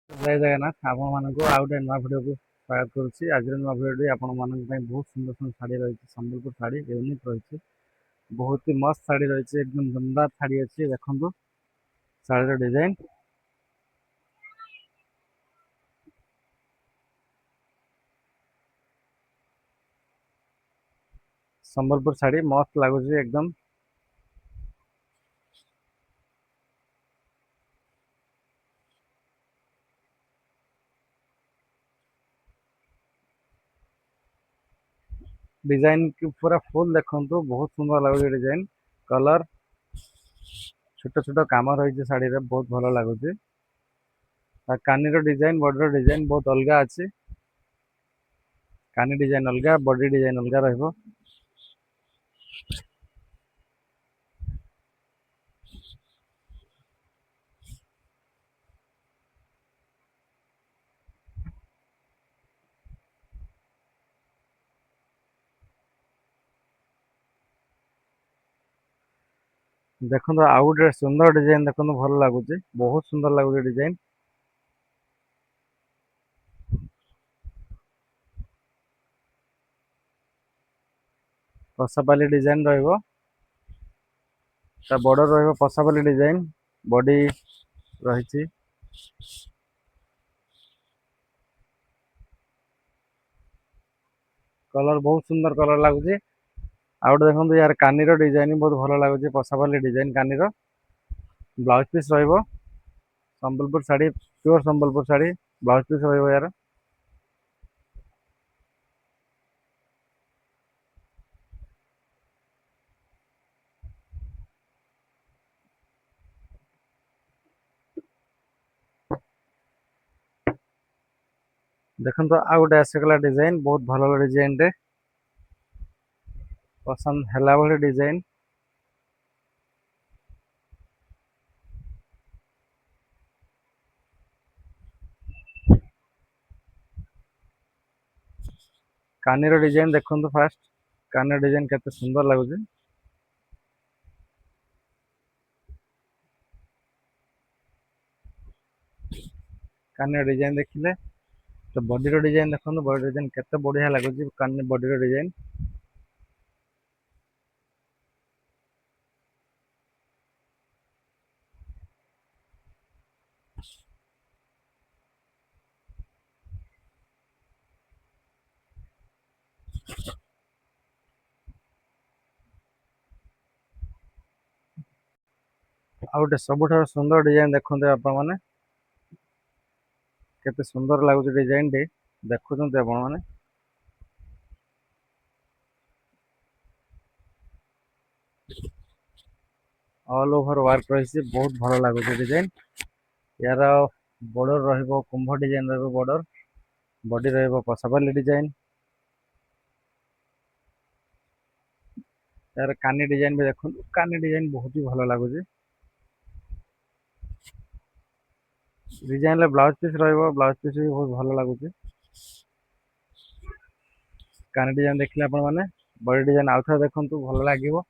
ଜୟ ଜଗନ୍ନାଥ ଆପଣମାନଙ୍କୁ ଆଉ ଗୋଟେ ନୂଆ ଭିଡ଼ିଓକୁ ସ୍ୱାଗତ କରୁଛି। ଆଜିର ନୂଆ ଭିଡ଼ିଓଟି ଆପଣମାନଙ୍କ ପାଇଁ ବହୁତ ସୁନ୍ଦର ସୁନ୍ଦର ଶାଢ଼ୀ ରହିଛି। ସମ୍ବଲପୁର ଶାଢ଼ୀ ୟୁନିକ୍ ରହିଛି, ବହୁତ ହି ମସ୍ତ ଶାଢ଼ୀ ରହିଛି, ଏକଦମ ଦମଦାର ଶାଢ଼ୀ ଅଛି। ଦେଖନ୍ତୁ ଶାଢ଼ୀର ଡିଜାଇନ, ସମ୍ବଲପୁର ଶାଢ଼ୀ ମସ୍ତ ଲାଗୁଛି ଏକଦମ। डिजाइन की पूरा फुल देखंतु, बहुत सुंदर लाଗୁଛି डिजाइन। कलर छोट छोट काम रही शाड़ी रे, बहुत भल लगुच। कानी डिजाइन बॉडी डिजाइन बहुत अलग अच्छी। कानी डिजाइन अलग, बॉडी डिजाइन अलग रहिबो। देखो आउ गोटे सुंदर डिजाइन देखो, भल लगुच, बहुत सुंदर लगुच डिजाइन। पसापाली डिजाइन रहिबो, बॉर्डर रहिबो पसापाली डिजाइन, बॉडी रही। कलर बहुत सुंदर कलर लगुच। आउट देखो यार कानी डिजाइन बहुत भल लगुच, पसापाली डिजाइन कानी। ब्लाउज पीस रहिबो Sambalpur sari, pure Sambalpur sari, blouse piece रहिबो यार। देखो आउ गोटे आसीगला डिजाइन, बहुत भल डिजाइन रे, पसंद हैला भली डिजाइन। कानी डिजाइन देखो फास्ट, कानी डिजाइन केते सुंदर लगुच। कानी डिजाइन देखिले तो बॉडी डिजाइन देखो, बॉडी डिजाइन केते बढ़िया लगुच। कानी बॉडी डिजाइन आउ गोटे सबुठ सुंदर डिजाइन देखते आपण मैंने, केते सुंदर लगुच डिजाइन टी देखुं आपण मैंने। ऑल ओवर वर्क रही, बहुत भल लगुच डिजाइन। यार बॉर्डर रहिबो कुंभ डिजाइन रहिबो बॉर्डर, बॉडी रहिबो पसापाली डिजाइन। यार कानी डिजाइन भी देखो, कानी डिजाइन बहुत ही भल लगुच। डिजाइन रे ब्लाउज पीस रहिबो, ब्लाउज पीस भी बहुत भल लगुच। कानी डिजाइन देखले आपण माने, बॉडी डिजाइन आउ थे देखंतु, भल लागिवो।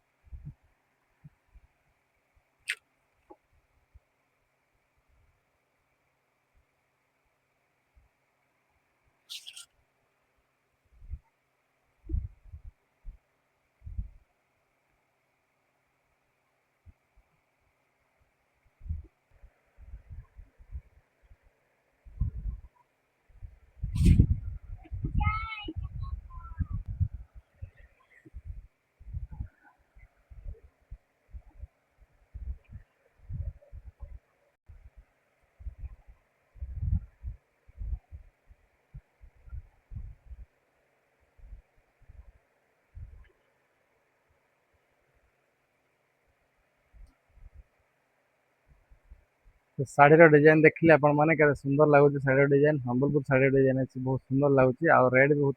तो शाड़ी डिजाइन देखिले आपण माने केते सुंदर लगुच। शाड़ी डिजाइन संबलपुर शाड़ी डिजाइन अच्छी, बहुत सुंदर लगुच। आ रेट भी बहुत